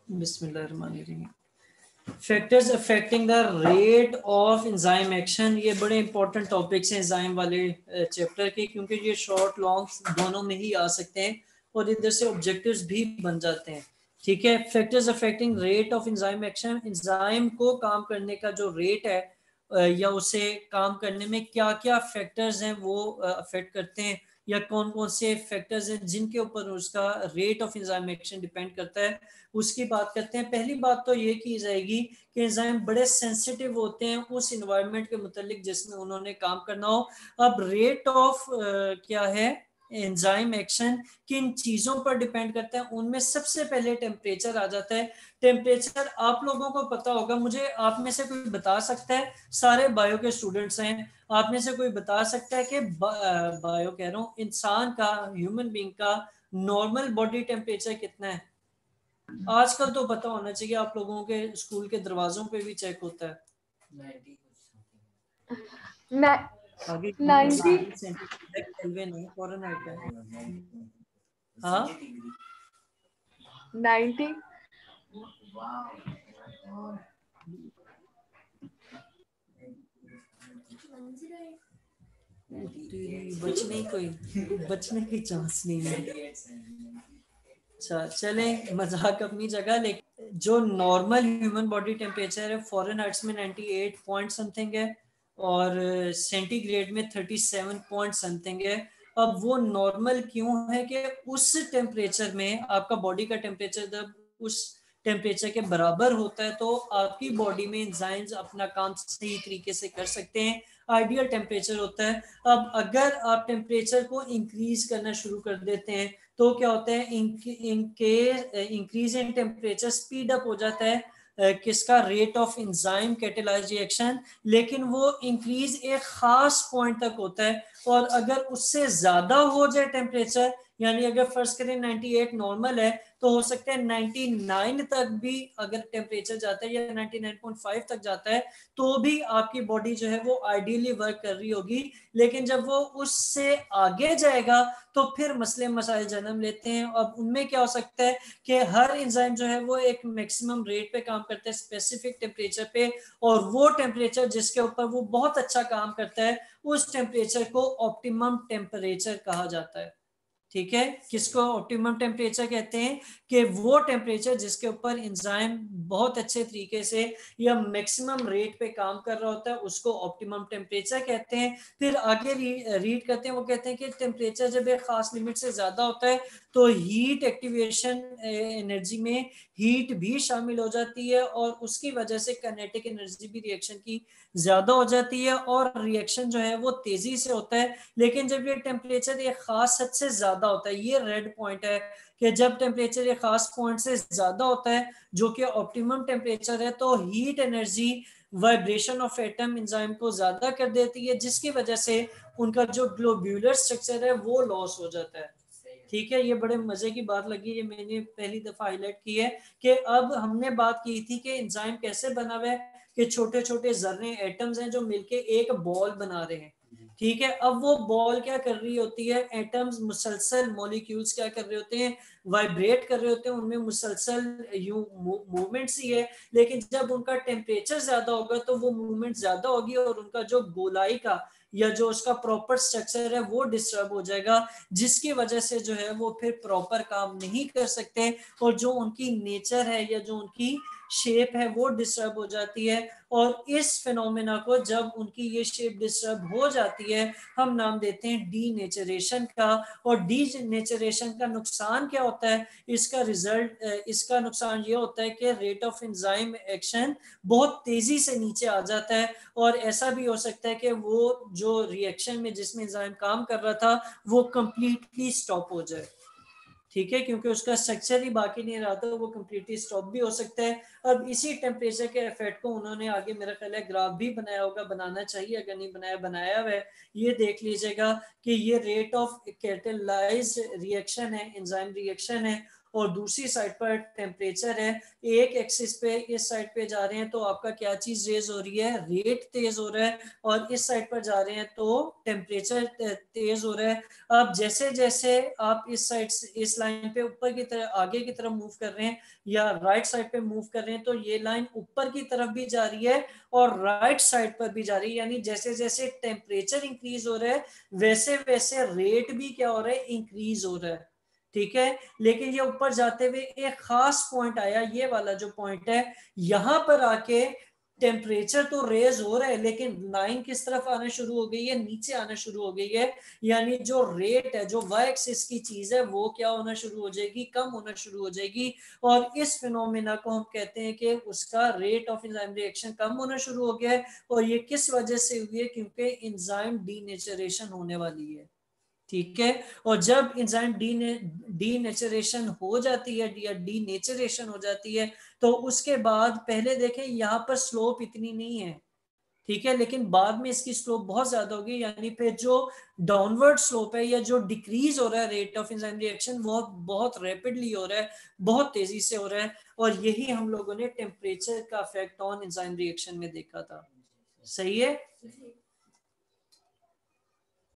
बिस्मिल्लाहिर्रहमानिर्रहीम। Factors affecting the rate of enzyme action, ये बड़े इंपॉर्टेंट टॉपिक्स हैं एंजाइम वाले चैप्टर के, क्योंकि ये शॉर्ट लॉन्ग दोनों में ही आ सकते हैं और इधर से ऑब्जेक्टिव्स भी बन जाते हैं। ठीक है, factors affecting rate of enzyme action, enzyme को काम करने का जो रेट है या उसे काम करने में क्या क्या फैक्टर्स हैं वो अफेक्ट करते हैं, या कौन कौन से फैक्टर्स हैं जिनके ऊपर उसका rate of enzyme action depend करता है, उसकी बात करते हैं। पहली बात तो ये की जाएगी कि एंजाइम बड़े सेंसिटिव होते हैं उस इन्वायरमेंट के मुतालिक जिसमें उन्होंने काम करना हो। अब रेट ऑफ क्या है एंजाइम एक्शन किन चीजों पर डिपेंड करता है, उनमें सबसे पहले टेम्परेचर आ जाता है। टेम्परेचर आप लोगों को पता होगा, मुझे आप में से कोई बता सकता है, सारे बायो के स्टूडेंट्स हैं, आप में से कोई बता सकता है कि बायो कह रहा हूँ, इंसान का, ह्यूमन बीइंग का नॉर्मल बॉडी टेम्परेचर कितना है? आजकल तो पता होना चाहिए, आप लोगों के स्कूल के दरवाजों पे भी चेक होता है। आगे 90 सेंटीग्रेड केल्विन है, फ़ारेनहाइट है। हाँ 90 बचने की चांस नहीं है। अच्छा चले, मजाक अपनी जगह, लेकिन जो नॉर्मल ह्यूमन बॉडी टेम्परेचर है फ़ारेनहाइट में 98 पॉइंट समथिंग है और सेंटीग्रेड में 37 पॉइंट समथिंग है। अब वो नॉर्मल क्यों है कि उस टेम्परेचर में आपका बॉडी का टेम्परेचर जब उस टेम्परेचर के बराबर होता है तो आपकी बॉडी में एंजाइम्स अपना काम सही तरीके से कर सकते हैं, आइडियल टेम्परेचर होता है। अब अगर आप टेम्परेचर को इंक्रीज करना शुरू कर देते हैं तो क्या होता है, इनके increase in temperature speed up हो जाता है किसका, rate of enzyme catalyse reaction, लेकिन वो इंक्रीज एक खास पॉइंट तक होता है। और अगर उससे ज्यादा हो जाए टेम्परेचर, यानी अगर फर्स्ट करें 98 नॉर्मल है तो हो सकता है 99 तक भी अगर टेम्परेचर जाता है, या 99.5 तक जाता है, तो भी आपकी बॉडी जो है वो आइडियली वर्क कर रही होगी। लेकिन जब वो उससे आगे जाएगा तो फिर मसले मसाइल जन्म लेते हैं। अब उनमें क्या हो सकता है कि हर एंजाइम जो है वो एक मैक्सिमम रेट पे काम करता है स्पेसिफिक टेम्परेचर पे, और वो टेम्परेचर जिसके ऊपर वो बहुत अच्छा काम करता है उस टेम्परेचर को ऑप्टिमम टेम्परेचर कहा जाता है। ठीक है, किसको ऑप्टिमम टेम्परेचर कहते हैं? कि वो टेम्परेचर जिसके ऊपर एंजाइम बहुत अच्छे तरीके से या मैक्सिमम रेट पे काम कर रहा होता है उसको ऑप्टिमम टेम्परेचर कहते हैं। फिर आगे रीड करते हैं, वो कहते हैं कि टेम्परेचर जब एक खास लिमिट से ज्यादा होता है तो हीट एक्टिवेशन एनर्जी में हीट भी शामिल हो जाती है और उसकी वजह से काइनेटिक एनर्जी भी रिएक्शन की ज्यादा हो जाती है और रिएक्शन जो है वो तेजी से होता है। लेकिन जब ये टेम्परेचर एक खास हद से ज्यादा होता है, ये रेड पॉइंट है कि जब टेम्परेचर एक खास पॉइंट से ज्यादा होता है जो कि ऑप्टिमम टेम्परेचर है, तो heat energy vibration of atom enzyme को ज्यादा कर देती है, जिसकी वजह से उनका जो ग्लोब्यूलर स्ट्रक्चर है वो लॉस हो जाता है। ठीक है, ये बड़े मजे की बात लगी, ये मैंने पहली दफा हाईलाइट की है कि अब हमने बात की थी कि एंजाइम कैसे बना हुआ है, कि छोटे छोटे जर्रे एटम्स हैं जो मिलके एक बॉल बना रहे हैं। ठीक है, अब वो बॉल क्या कर रही होती है, एटम्स मुसलसल, मॉलिक्यूल्स क्या कर रहे होते हैं, वाइब्रेट कर रहे होते हैं, उनमें मुसलसल यू मूवमेंट्स ही है। लेकिन जब उनका टेम्परेचर ज्यादा होगा तो वो मूवमेंट ज्यादा होगी और उनका जो गोलाई का या जो उसका प्रॉपर स्ट्रक्चर है वो डिस्टर्ब हो जाएगा, जिसकी वजह से जो है वो फिर प्रॉपर काम नहीं कर सकते और जो उनकी नेचर है या जो उनकी शेप है वो डिस्टर्ब हो जाती है। और इस फिनोमेना को जब उनकी ये शेप डिस्टर्ब हो जाती है हम नाम देते हैं डीनेचरेशन का। और डीनेचरेशन का नुकसान क्या होता है, इसका रिजल्ट, इसका नुकसान ये होता है कि रेट ऑफ एंजाइम एक्शन बहुत तेजी से नीचे आ जाता है और ऐसा भी हो सकता है कि वो जो रिएक्शन में जिसमें एंजाइम काम कर रहा था वो कंप्लीटली स्टॉप हो जाए। ठीक है, क्योंकि उसका स्ट्रक्चर ही बाकी नहीं रहा तो वो कंप्लीटली स्टॉप भी हो सकता है। अब इसी टेम्परेचर के इफेक्ट को उन्होंने आगे मेरा ख्याल है ग्राफ भी बनाया होगा, बनाना चाहिए, अगर नहीं बनाया बनाया हुआ है, ये देख लीजिएगा कि ये रेट ऑफ कैटालाइज्ड रिएक्शन है, एंजाइम रिएक्शन है, और दूसरी साइड पर टेम्परेचर है, एक एक्सिस पे इस साइड पे जा रहे हैं तो आपका क्या चीज रेज हो रही है, रेट तेज हो रहा है, और इस साइड पर जा रहे हैं तो टेम्परेचर तेज हो रहा है। अब जैसे जैसे आप इस साइड से इस लाइन पे ऊपर की तरफ आगे की तरफ मूव कर रहे हैं या राइट साइड पे मूव कर रहे हैं तो ये लाइन ऊपर की तरफ भी जा रही है और राइट साइड पर भी जा रही है, यानी जैसे जैसे टेम्परेचर इंक्रीज हो रहा है वैसे वैसे रेट भी क्या हो रहा है, इंक्रीज हो रहा है। ठीक है, लेकिन ये ऊपर जाते हुए एक खास पॉइंट आया, ये वाला जो पॉइंट है, यहां पर आके टेम्परेचर तो रेज हो रहा है लेकिन लाइन किस तरफ आना शुरू हो गई है, नीचे आना शुरू हो गई है। यानी जो रेट है, जो वाई एक्सिस की चीज है, वो क्या होना शुरू हो जाएगी, कम होना शुरू हो जाएगी। और इस फिनोमेना को हम कहते हैं कि उसका रेट ऑफ एंजाइम रिएक्शन कम होना शुरू हो गया है। और ये किस वजह से हुई है, क्योंकि एंजाइम डीनेचरेशन होने वाली है। ठीक है, और जब एंजाइम डीनेचरेशन हो जाती है या डीनेचरेशन हो जाती है तो उसके बाद पहले देखें यहाँ पर स्लोप इतनी नहीं है। ठीक है, लेकिन बाद में इसकी स्लोप बहुत ज्यादा होगी, यानी फिर जो डाउनवर्ड स्लोप है या जो डिक्रीज हो रहा है रेट ऑफ एंजाइम रिएक्शन वो बहुत रैपिडली हो रहा है, बहुत तेजी से हो रहा है। और यही हम लोगों ने टेम्परेचर का इफेक्ट ऑन एंजाइम रिएक्शन में देखा था। सही है।